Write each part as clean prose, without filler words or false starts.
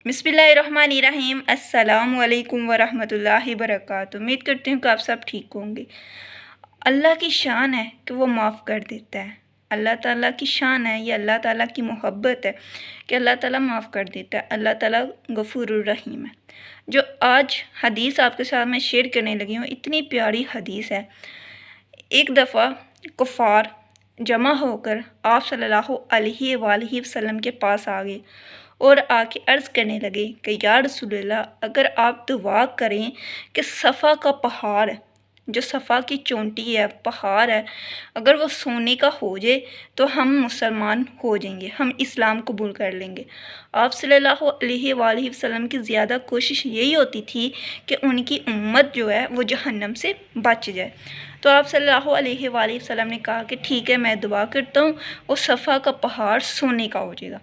बिस्मिल्लाहिर्रहमानिर्रहीम। अस्सलामु अलैकुम वरहमतुल्लाहि वबरकातुहू। उम्मीद करती हूँ कि आप सब ठीक होंगे। अल्लाह की शान है कि वो माफ़ कर देता है। अल्लाह ताला की शान है, ये अल्लाह ताला की मोहब्बत है कि अल्लाह ताला माफ़ कर देता है। अल्लाह ताला गफ़ूरुर रहीम है। जो आज हदीस आपके साथ मैं शेयर करने लगी हूँ, इतनी प्यारी हदीस है। एक दफ़ा कुफ़ार जमा होकर आप सल्लल्लाहु अलैहि वसल्लम के पास आ गए और आके अर्ज़ करने लगे कि या रसूलल्लाह, अगर आप दुआ करें कि सफ़ा का पहाड़, जो सफ़ा की चोटी है, पहाड़ है, अगर वो सोने का हो जाए तो हम मुसलमान हो जाएंगे, हम इस्लाम कबूल कर लेंगे। आप सल्लल्लाहु अलैहि वसल्लम की ज़्यादा कोशिश यही होती थी कि उनकी उम्मत जो है वो जहन्नम से बच जाए। तो आप सल्लल्लाहु अलैहि वसल्लम ने कहा कि ठीक है, मैं दुआ करता हूँ, वो सफ़ा का पहाड़ सोने का हो जाएगा।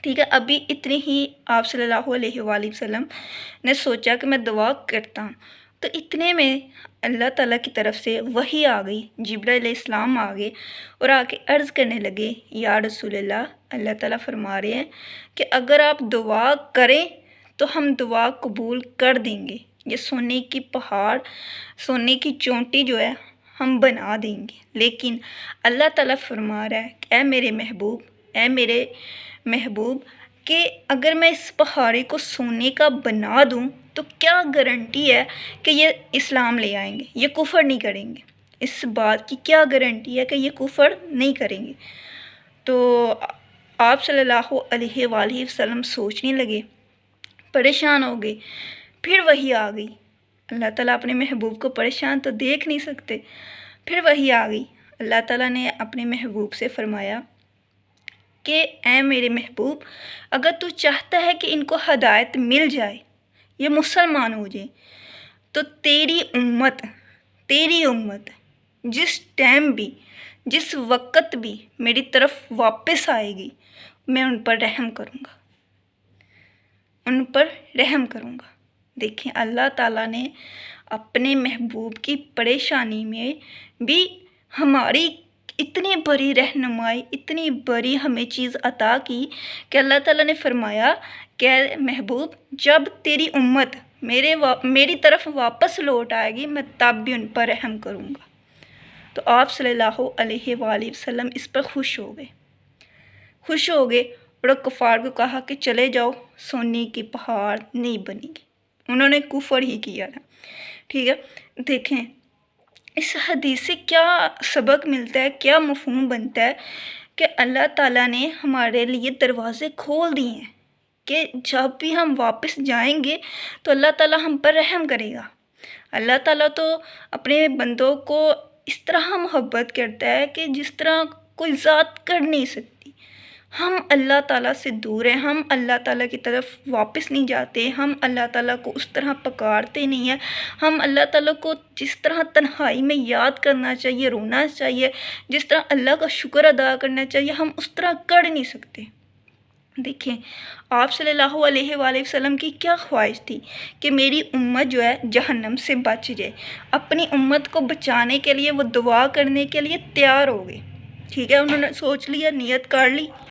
ठीक है, अभी इतने ही आप सल्लल्लाहु अलैहि वसल्लम ने सोचा कि मैं दुआ करता हूँ, तो इतने में अल्लाह ताला की तरफ से वही आ गई, जिब्राइल अलैहिस्सलाम आ गए और आके अर्ज़ करने लगे, या रसूलल्लाह, अल्लाह ताला फरमा रहे हैं कि अगर आप दुआ करें तो हम दुआ कबूल कर देंगे। ये सोने की पहाड़, सोने की चोटी जो है हम बना देंगे। लेकिन अल्लाह ताला फरमा रहा है, ऐ मेरे महबूब, ऐ मेरे महबूब, कि अगर मैं इस पहाड़ी को सोने का बना दूं तो क्या गारंटी है कि ये इस्लाम ले आएंगे, ये कुफ़र नहीं करेंगे। इस बात की क्या गारंटी है कि ये कुफ़र नहीं करेंगे। तो आप सल्लल्लाहु अलैहि वसल्लम सोचने लगे, परेशान हो गए। फिर वही आ गई। अल्लाह ताला अपने महबूब को परेशान तो देख नहीं सकते। फिर वही आ गई। अल्लाह ताला ने अपने महबूब से फरमाया कि ऐ मेरे महबूब, अगर तू चाहता है कि इनको हदायत मिल जाए, ये मुसलमान हो जाए, तो तेरी उम्मत जिस टाइम भी, जिस वक़्त भी मेरी तरफ वापस आएगी, मैं उन पर रहम करूँगा, उन पर रहम करूँगा। देखें, अल्लाह ताला ने अपने महबूब की परेशानी में भी हमारी इतनी बड़ी रहनुमाई, इतनी बड़ी हमें चीज़ अता की कि अल्लाह ताला ने फरमाया कि महबूब, जब तेरी उम्मत मेरी तरफ वापस लौट आएगी, मैं तब भी उन पर रहम करूँगा। तो आप सल्लल्लाहु अलैहि वसल्लम इस पर खुश हो गए और कुफ़ार को कहा कि चले जाओ, सोने की पहाड़ नहीं बनेगी। उन्होंने कुफ़र ही किया था। ठीक है, देखें इस हदीस से क्या सबक मिलता है, क्या मफ़हूम बनता है कि अल्लाह ताला ने हमारे लिए दरवाज़े खोल दिए हैं कि जब भी हम वापस जाएंगे तो अल्लाह ताला हम पर रहम करेगा। अल्लाह ताला तो अपने बंदों को इस तरह मोहब्बत करता है कि जिस तरह कोई ज़ात कर नहीं सकती। हम अल्लाह ताला से दूर हैं, हम अल्लाह ताला की तरफ वापस नहीं जाते, हम अल्लाह ताला को उस तरह पुकारते नहीं हैं। हम अल्लाह ताला को जिस तरह तन्हाई में याद करना चाहिए, रोना चाहिए, जिस तरह अल्लाह का शुक्र अदा करना चाहिए, हम उस तरह कर नहीं सकते। देखें, आप सल्लल्लाहु अलैहि वसल्लम की क्या ख्वाहिश थी कि मेरी उम्मत जो है जहन्नम से बच जाए। अपनी उम्मत को बचाने के लिए वो दुआ करने के लिए तैयार हो गए। ठीक है, उन्होंने सोच लिया, नियत कर ली